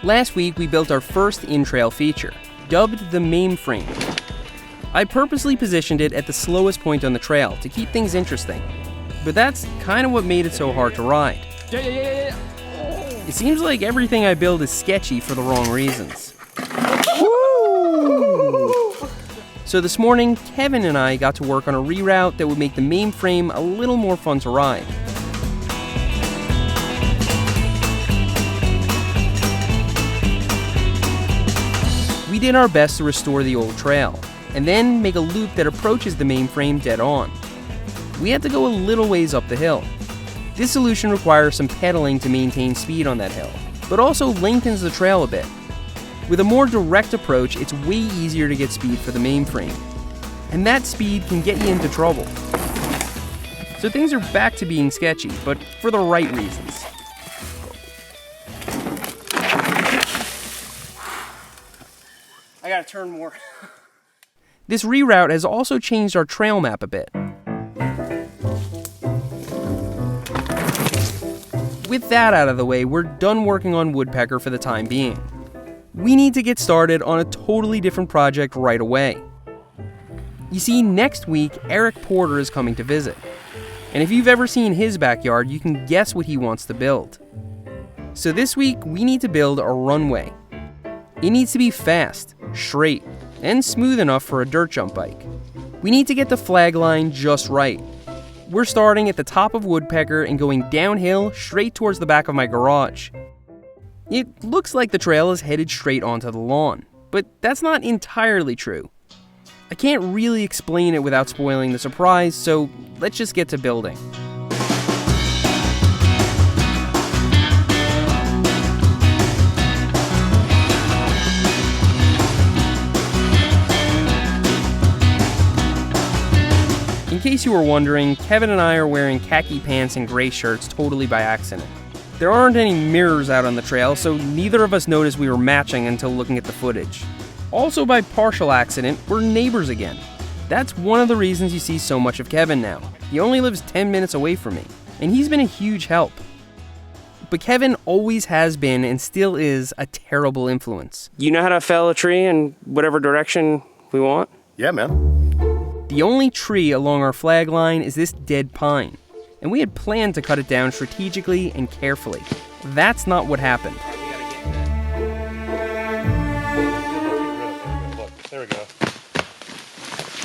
Last week we built our first in-trail feature, dubbed the MAIM frame. I purposely positioned it at the slowest point on the trail to keep things interesting, but that's kind of what made it so hard to ride. It seems like everything I build is sketchy for the wrong reasons. So this morning, Kevin and I got to work on a reroute that would make the MAIM frame a little more fun to ride. We did our best to restore the old trail, and then make a loop that approaches the MAIM frame dead on. We had to go a little ways up the hill. This solution requires some pedaling to maintain speed on that hill, but also lengthens the trail a bit. With a more direct approach, it's way easier to get speed for the MAIM frame, and that speed can get you into trouble. So things are back to being sketchy, but for the right reasons. I gotta turn more. This reroute has also changed our trail map a bit. With that out of the way, we're done working on Woodpecker for the time being. We need to get started on a totally different project right away. You see, next week, Eric Porter is coming to visit. And if you've ever seen his backyard, you can guess what he wants to build. So this week, we need to build a runway. It needs to be fast, straight, and smooth enough for a dirt jump bike. We need to get the flag line just right. We're starting at the top of Woodpecker and going downhill straight towards the back of my garage. It looks like the trail is headed straight onto the lawn, but that's not entirely true. I can't really explain it without spoiling the surprise, so let's just get to building. In case you were wondering, Kevin and I are wearing khaki pants and gray shirts totally by accident. There aren't any mirrors out on the trail, so neither of us noticed we were matching until looking at the footage. Also by partial accident, we're neighbors again. That's one of the reasons you see so much of Kevin now. He only lives 10 minutes away from me, and he's been a huge help. But Kevin always has been and still is a terrible influence. You know how to fell a tree in whatever direction we want? Yeah, man. The only tree along our flag line is this dead pine, and we had planned to cut it down strategically and carefully. That's not what happened. Look, there we go.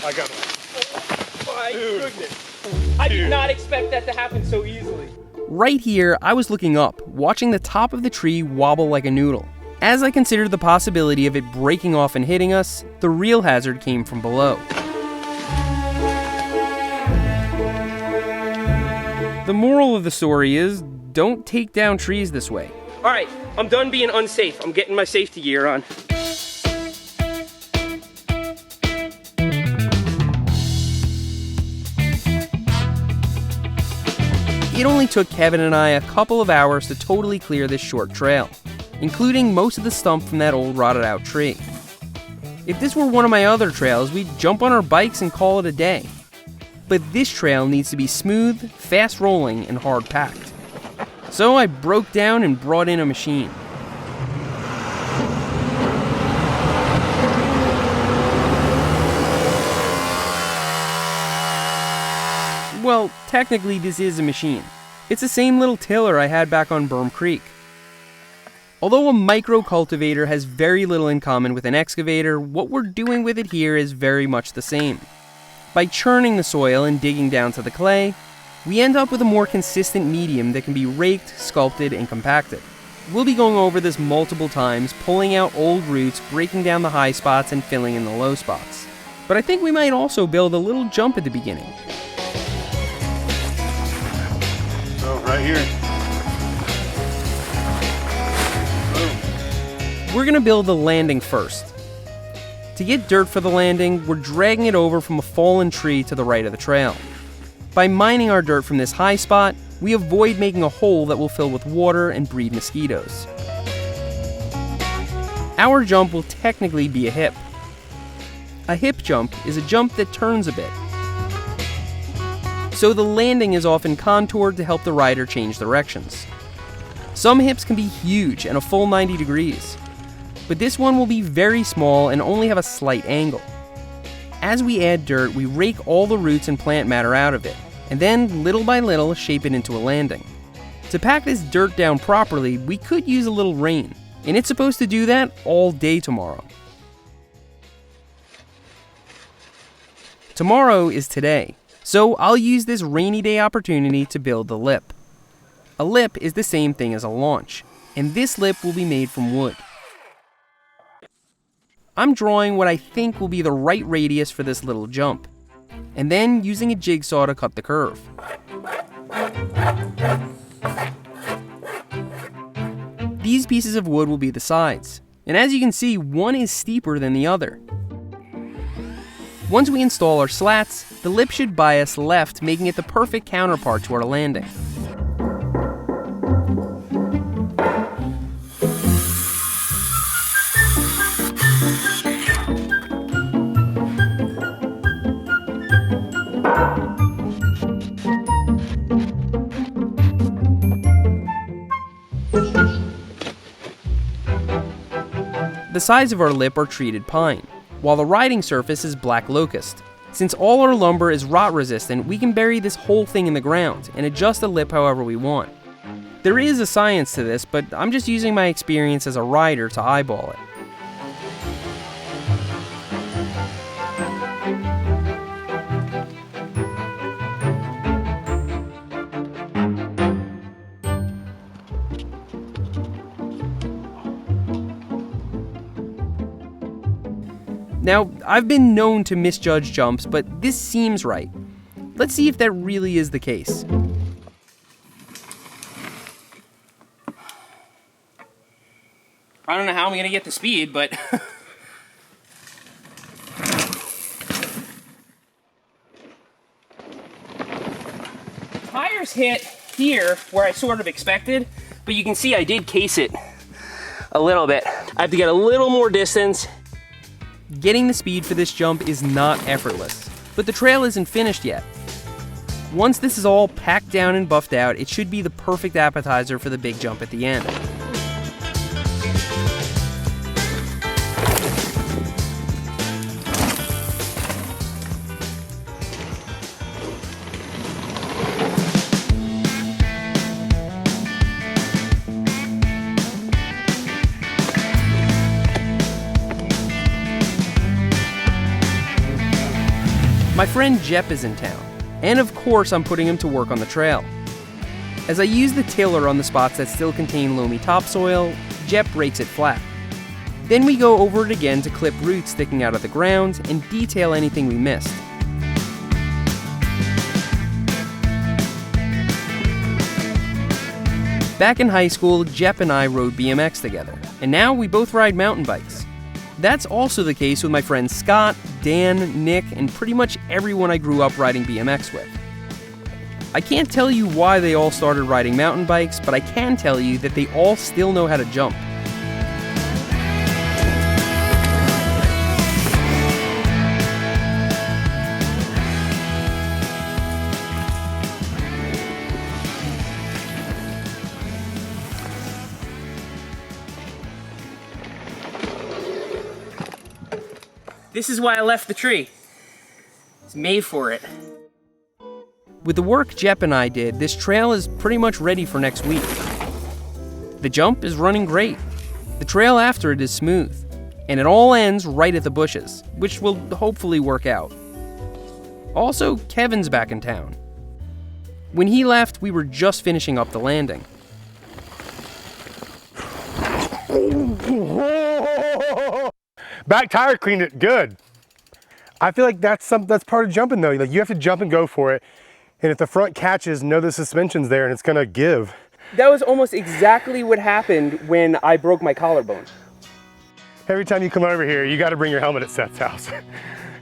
I got it. My goodness. I did not expect that to happen so easily. Right here, I was looking up, watching the top of the tree wobble like a noodle. As I considered the possibility of it breaking off and hitting us, the real hazard came from below. The moral of the story is, don't take down trees this way. Alright, I'm done being unsafe. I'm getting my safety gear on. It only took Kevin and I a couple of hours to totally clear this short trail, including most of the stump from that old rotted out tree. If this were one of my other trails, we'd jump on our bikes and call it a day. But this trail needs to be smooth, fast rolling, and hard packed. So I broke down and brought in a machine. Well, technically this is a machine. It's the same little tiller I had back on Berm Creek. Although a micro cultivator has very little in common with an excavator, what we're doing with it here is very much the same. By churning the soil and digging down to the clay, we end up with a more consistent medium that can be raked, sculpted, and compacted. We'll be going over this multiple times, pulling out old roots, breaking down the high spots, and filling in the low spots. But I think we might also build a little jump at the beginning. So, right here. We're going to build the landing first. To get dirt for the landing, we're dragging it over from a fallen tree to the right of the trail. By mining our dirt from this high spot, we avoid making a hole that will fill with water and breed mosquitoes. Our jump will technically be a hip. A hip jump is a jump that turns a bit. So the landing is often contoured to help the rider change directions. Some hips can be huge and a full 90 degrees, but this one will be very small and only have a slight angle. As we add dirt, we rake all the roots and plant matter out of it, and then little by little shape it into a landing. To pack this dirt down properly, we could use a little rain, and it's supposed to do that all day tomorrow. Tomorrow is today, so I'll use this rainy day opportunity to build the lip. A lip is the same thing as a launch, and this lip will be made from wood. I'm drawing what I think will be the right radius for this little jump, and then using a jigsaw to cut the curve. These pieces of wood will be the sides, and as you can see, one is steeper than the other. Once we install our slats, the lip should bias left, making it the perfect counterpart to our landing. The sides of our lip are treated pine, while the riding surface is black locust. Since all our lumber is rot resistant, we can bury this whole thing in the ground and adjust the lip however we want. There is a science to this, but I'm just using my experience as a rider to eyeball it. Now, I've been known to misjudge jumps, but this seems right. Let's see if that really is the case. I don't know how I'm gonna get the speed, but... Tires hit here where I sort of expected, but you can see I did case it a little bit. I have to get a little more distance. Getting the speed for this jump is not effortless, but the trail isn't finished yet. Once this is all packed down and buffed out, it should be the perfect appetizer for the big jump at the end. My friend Jep is in town, and of course I'm putting him to work on the trail. As I use the tiller on the spots that still contain loamy topsoil, Jep rakes it flat. Then we go over it again to clip roots sticking out of the ground and detail anything we missed. Back in high school, Jep and I rode BMX together, and now we both ride mountain bikes. That's also the case with my friends Scott, Dan, Nick, and pretty much everyone I grew up riding BMX with. I can't tell you why they all started riding mountain bikes, but I can tell you that they all still know how to jump. This is why I left the tree. It's made for it. With the work Jep and I did, this trail is pretty much ready for next week. The jump is running great. The trail after it is smooth. And it all ends right at the bushes, which will hopefully work out. Also, Kevin's back in town. When he left, we were just finishing up the landing. Back tire cleaned it good. I feel like that's part of jumping though. Like you have to jump and go for it. And if the front catches, know the suspension's there and it's gonna give. That was almost exactly what happened when I broke my collarbone. Every time you come over here, you gotta bring your helmet at Seth's house.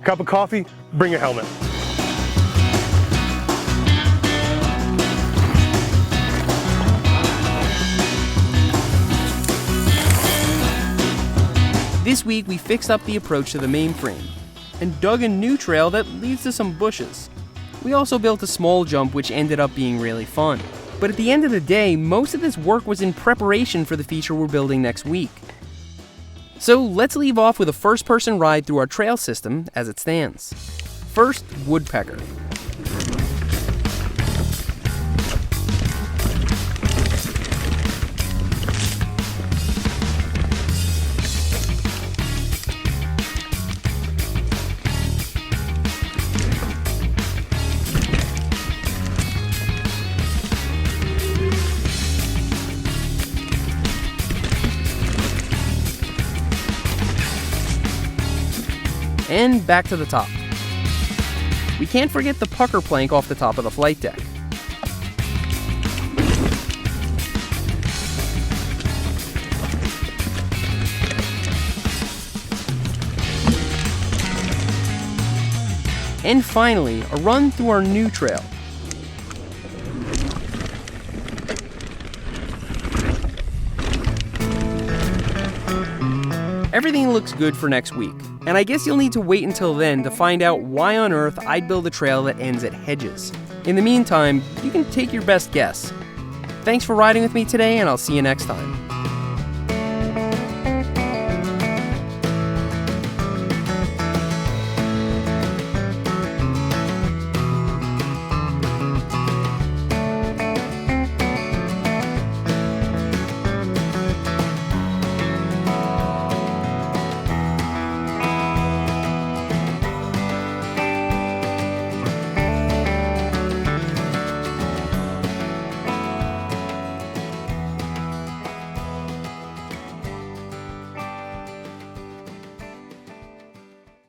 Cup of coffee, bring a helmet. This week, we fixed up the approach to the MAIM frame and dug a new trail that leads to some bushes. We also built a small jump which ended up being really fun, But at the end of the day, most of this work was in preparation for the feature we're building next week. So let's leave off with a first-person ride through our trail system as it stands. First, Woodpecker. And back to the top. We can't forget the pucker plank off the top of the flight deck. And finally, a run through our new trail. Everything looks good for next week, and I guess you'll need to wait until then to find out why on earth I'd build a trail that ends at hedges. In the meantime, you can take your best guess. Thanks for riding with me today, and I'll see you next time.